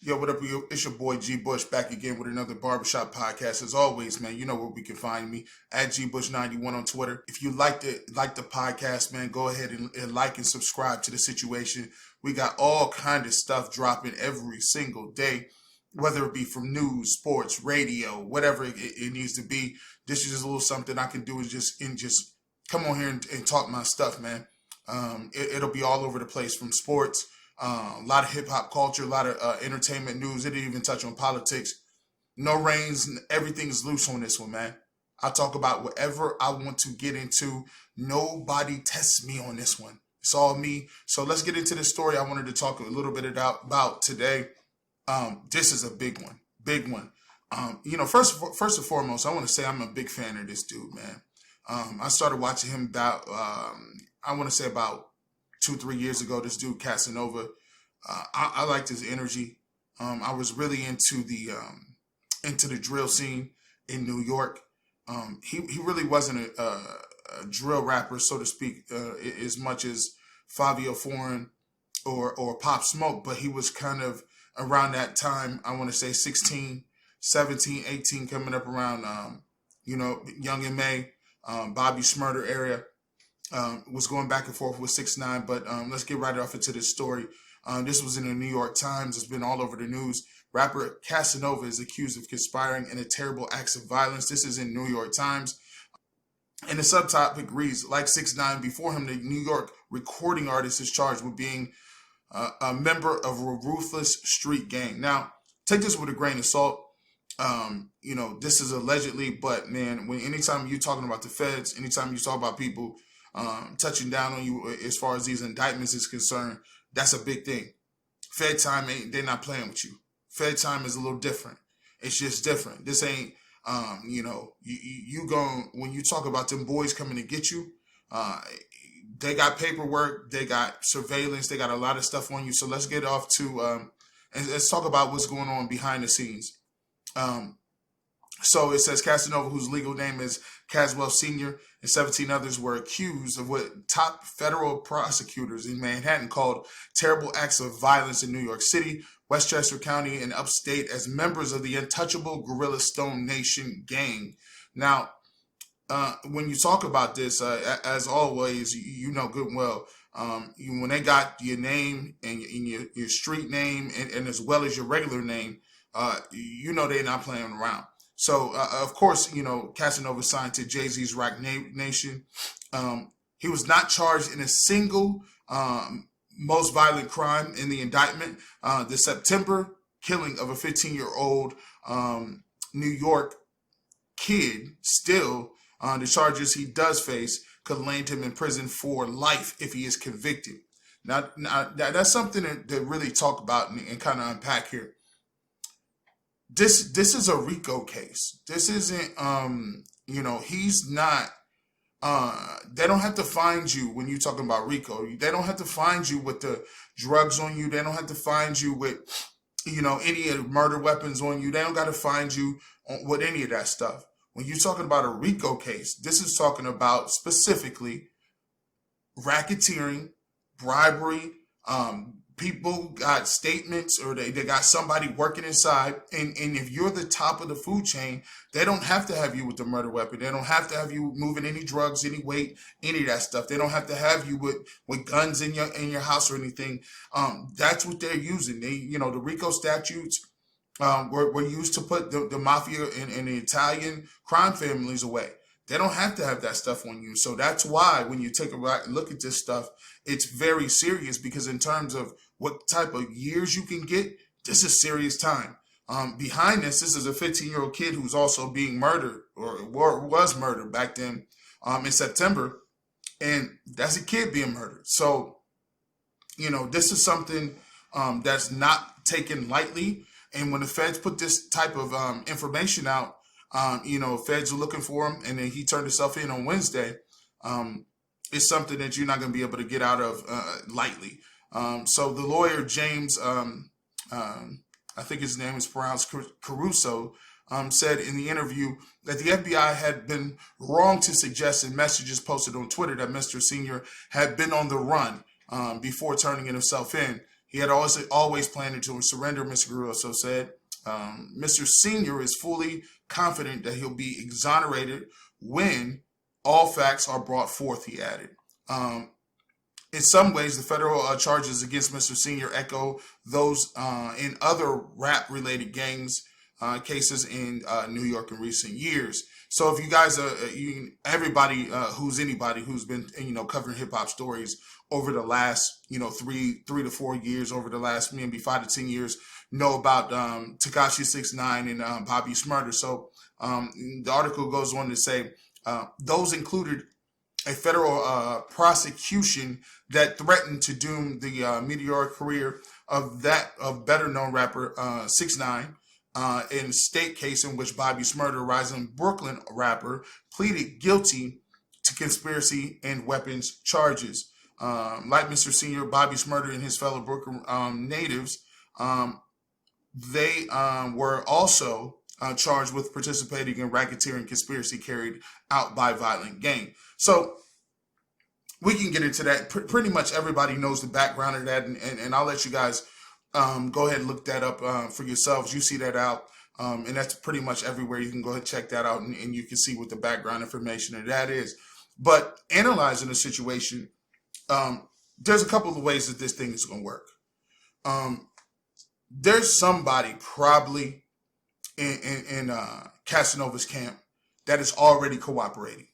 Yo, what up? It's your boy G Bush back again with another barbershop podcast. As always, man, you know where we can find me at GBush91 on Twitter. If you like the podcast, man, go ahead and like and subscribe to the situation. We got all kind of stuff dropping every single day, whether it be from news, sports, radio, whatever it needs to be. This is just a little something I can do is just come on here and talk my stuff, man. It'll be all over the place from sports. A lot of hip hop culture, a lot of entertainment news. It didn't even touch on politics. No reins, everything's loose on this one, man. I talk about whatever I want to get into. Nobody tests me on this one. It's all me. So let's get into the story I wanted to talk a little bit about today. This is a big one, big one. First and foremost, I want to say I'm a big fan of this dude, man. I started watching him about, I want to say about 2-3 years ago. This dude Casanova, I liked his energy. I was really into the drill scene in New York. He really wasn't a drill rapper, so to speak, as much as Fabio Foreign or Pop Smoke, but he was kind of around that time. I want to say 16, 17, 18, coming up around Young and May, Bobby Shmurda area. Was going back and forth with 6ix9ine, but let's get right off into this story. This was in the New York Times. It's been all over the news. Rapper Casanova is accused of conspiring in a terrible acts of violence. This is in New York Times. And the subtopic reads, like 6ix9ine before him, the New York recording artist is charged with being a member of a ruthless street gang. Now, take this with a grain of salt. This is allegedly, but man, anytime you're talking about the feds, anytime you talk about people touching down on you as far as these indictments is concerned, that's a big thing. Fed time they're not playing with you. Fed time is a little different. It's just different. This ain't, you going, when you talk about them boys coming to get you, they got paperwork, they got surveillance, they got a lot of stuff on you. So let's get off to, and let's talk about what's going on behind the scenes. So it says Casanova, whose legal name is Caswell Senior, and 17 others were accused of what top federal prosecutors in Manhattan called terrible acts of violence in New York City, Westchester County, and upstate as members of the Untouchable Gorilla Stone Nation gang. Now, when you talk about this, as always, you know good and well, when they got your name and your street name and as well as your regular name, they're not playing around. So, of course, Casanova signed to Jay-Z's Roc Nation. He was not charged in a single most violent crime in the indictment. The September killing of a 15-year-old New York kid, still, the charges he does face could land him in prison for life if he is convicted. Now that's something to really talk about and kind of unpack here. This is a RICO case. This isn't, he's not, they don't have to find you when you're talking about RICO. They don't have to find you with the drugs on you. They don't have to find you with, any of the murder weapons on you. They don't got to find you with any of that stuff. When you're talking about a RICO case, this is talking about specifically racketeering, bribery, people got statements or they got somebody working inside. And if you're the top of the food chain, they don't have to have you with the murder weapon. They don't have to have you moving any drugs, any weight, any of that stuff. They don't have to have you with guns in your house or anything. That's what they're using. The RICO statutes were used to put the mafia and the Italian crime families away. They don't have to have that stuff on you. So that's why when you take a look at this stuff, it's very serious because in terms of what type of years you can get, this is serious time. Behind this is a 15-year-old kid who's also being murdered or was murdered back then in September. And that's a kid being murdered. So, this is something that's not taken lightly. And when the feds put this type of information out, feds are looking for him, and then he turned himself in on Wednesday. It's something that you're not going to be able to get out of lightly. So the lawyer, James, I think his name is pronounced Caruso, said in the interview that the FBI had been wrong to suggest in messages posted on Twitter that Mr. Senior had been on the run before turning himself in. He had always planned to surrender, Mr. Gorilla so said. Mr. Senior is fully confident that he'll be exonerated when all facts are brought forth, he added. In some ways, the federal charges against Mr. Senior echo those in other rap-related gangs cases in New York in recent years. So if you guys, everybody anybody who's been covering hip hop stories over the last 3 to 4 years, over the last maybe 5 to 10 years, know about Tekashi 6ix9ine and Bobby Shmurda. So the article goes on to say those included a federal prosecution that threatened to doom the meteoric career of better known rapper 6ix9ine. In a state case in which Bobby Shmurda, a rising Brooklyn rapper, pleaded guilty to conspiracy and weapons charges. Like Mr. Senior, Bobby Shmurda and his fellow Brooklyn natives, they were also charged with participating in racketeering conspiracy carried out by violent gang. So we can get into that. Pretty much everybody knows the background of that, and I'll let you guys go ahead and look that up for yourselves. You see that out, and that's pretty much everywhere. You can go ahead and check that out, and you can see what the background information of that is. But analyzing the situation, there's a couple of ways that this thing is going to work. There's somebody probably in Casanova's camp that is already cooperating.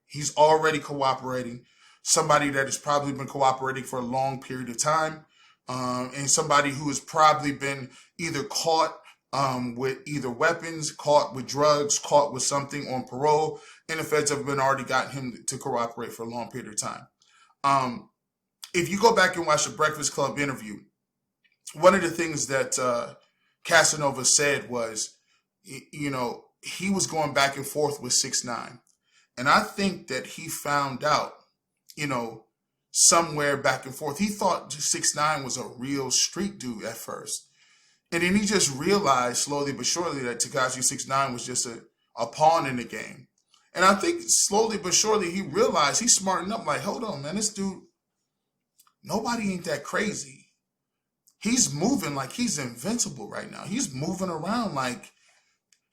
He's already cooperating. Somebody that has probably been cooperating for a long period of time. And somebody who has probably been either caught with either weapons, caught with drugs, caught with something on parole, and the feds have been already gotten him to cooperate for a long period of time. If you go back and watch the Breakfast Club interview, one of the things that Casanova said was, he was going back and forth with 6ix9ine. And I think that he found out, somewhere back and forth. He thought 6ix9ine was a real street dude at first. And then he just realized slowly but surely that Tekashi 6ix9ine was just a pawn in the game. And I think slowly but surely he realized, he's smarting up like, hold on, man, this dude, nobody ain't that crazy. He's moving like he's invincible right now. He's moving around like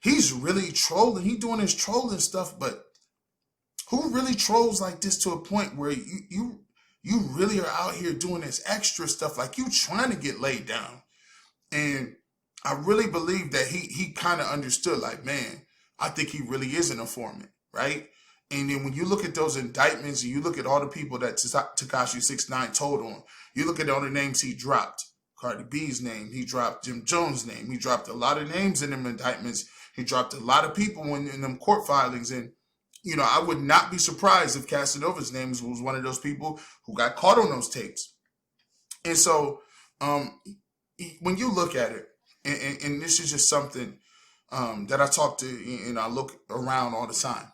he's really trolling. He's doing his trolling stuff, but who really trolls like this to a point where you really are out here doing this extra stuff, like you trying to get laid down? And I really believe that he kind of understood, like, man, I think he really is an informant, right? And then when you look at those indictments and you look at all the people that Tekashi 6ix9ine told on, you look at all the names he dropped. Cardi B's name, he dropped Jim Jones' name, he dropped a lot of names in them indictments, he dropped a lot of people in them court filings, and I would not be surprised if Casanova's name was one of those people who got caught on those tapes. And so when you look at it, and this is just something that I talk to and I look around all the time,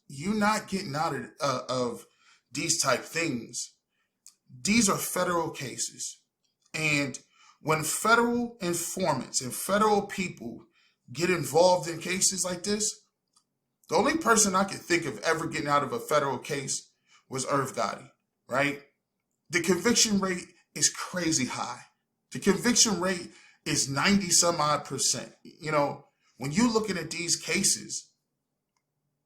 you're not getting out of these type things. These are federal cases. And when federal informants and federal people get involved in cases like this, the only person I could think of ever getting out of a federal case was Irv Gotti, right? The conviction rate is crazy high. The conviction rate is 90-some-odd%. When you're looking at these cases,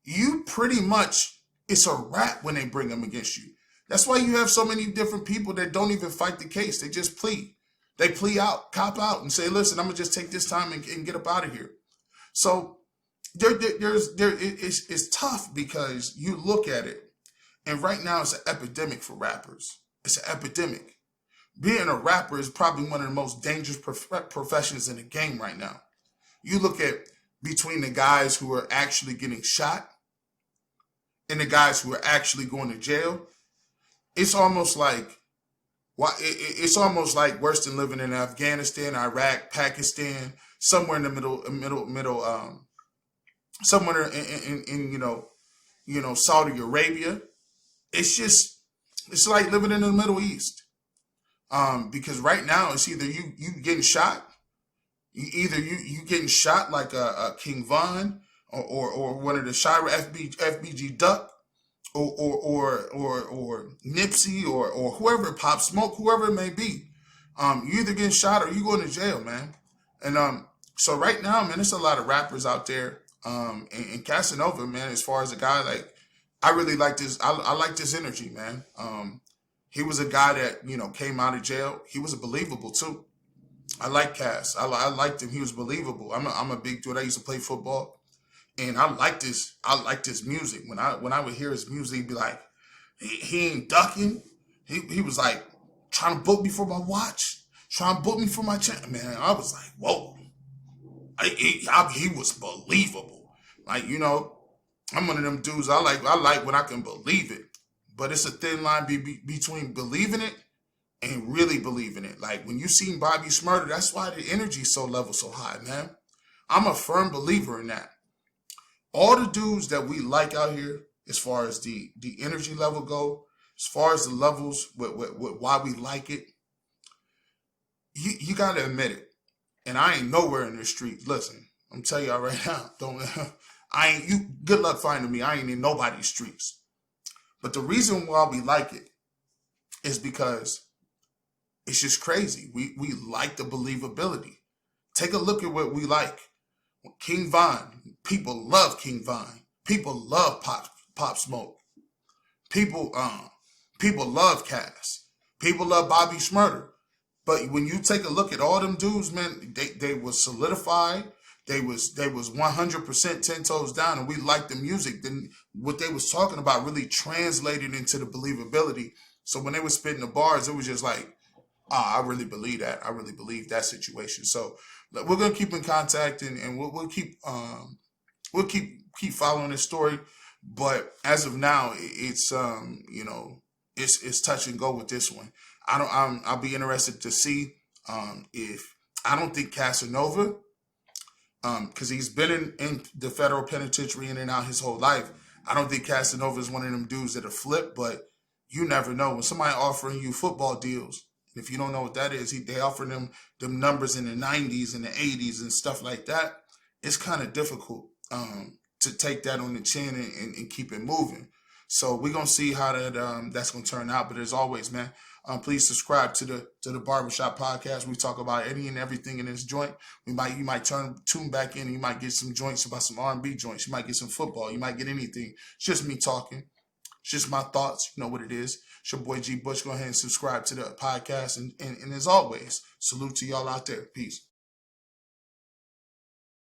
you pretty much, it's a wrap when they bring them against you. That's why you have so many different people that don't even fight the case. They just plea. They plea out, cop out, and say, listen, I'm going to just take this time and get up out of here. So it's tough because you look at it, and right now it's an epidemic for rappers. It's an epidemic. Being a rapper is probably one of the most dangerous professions in the game right now. You look at between the guys who are actually getting shot and the guys who are actually going to jail, it's almost like worse than living in Afghanistan, Iraq, Pakistan, somewhere in the middle, somewhere in Saudi Arabia. It's like living in the Middle East. Because right now it's either you getting shot, you getting shot like a King Von or one of the Shira FBG Duck or Nipsey or whoever, Pop Smoke, whoever it may be. You either getting shot or you going to jail, man. And so right now, man, there's a lot of rappers out there. And Casanova, man, as far as a guy, like, I really like this. I like this energy, man. He was a guy that, came out of jail. He was believable too. I like Cass. I liked him. He was believable. I'm a big dude. I used to play football, and I like this. I like this music. When I would hear his music, he'd be like, he ain't ducking. He was like trying to book me for my watch, trying to book me for my channel. Man, I was like, whoa. He was believable. Like, I'm one of them dudes. I like when I can believe it, but it's a thin line between believing it and really believing it. Like when you seen Bobby Shmurda, that's why the energy is so level, so high, man. I'm a firm believer in that. All the dudes that we like out here, as far as the energy level go, as far as the levels, with why we like it, you got to admit it. And I ain't nowhere in the street. Listen, I'm telling y'all right now, good luck finding me. I ain't in nobody's streets. But the reason why we like it is because it's just crazy. We like the believability. Take a look at what we like. King Von, people love King Von. People love Pop Smoke. People love Cass. People love Bobby Shmurda. But when you take a look at all them dudes, man, they was solidified. They was 100% 10 toes down, and we liked the music. Then what they was talking about really translated into the believability. So when they were spitting the bars, it was just like, I really believe that. I really believe that situation. So we're gonna keep in contact, and we'll keep following this story. But as of now, it's it's touch and go with this one. I'll be interested to see if I don't think Casanova, because he's been in the federal penitentiary in and out his whole life. I don't think Casanova is one of them dudes that'll flip, but you never know. When somebody offering you football deals, if you don't know what that is, they offer them numbers in the 90s and the 80s and stuff like that. It's kind of difficult to take that on the chin and keep it moving. So we're gonna see how that's gonna turn out. But as always, man, please subscribe to the Barbershop Podcast. We talk about any and everything in this joint. You might tune back in, and you might get some joints about some R&B joints. You might get some football. You might get anything. It's just me talking. It's just my thoughts. You know what it is. It's your boy G Bush. Go ahead and subscribe to the podcast. And as always, salute to y'all out there. Peace.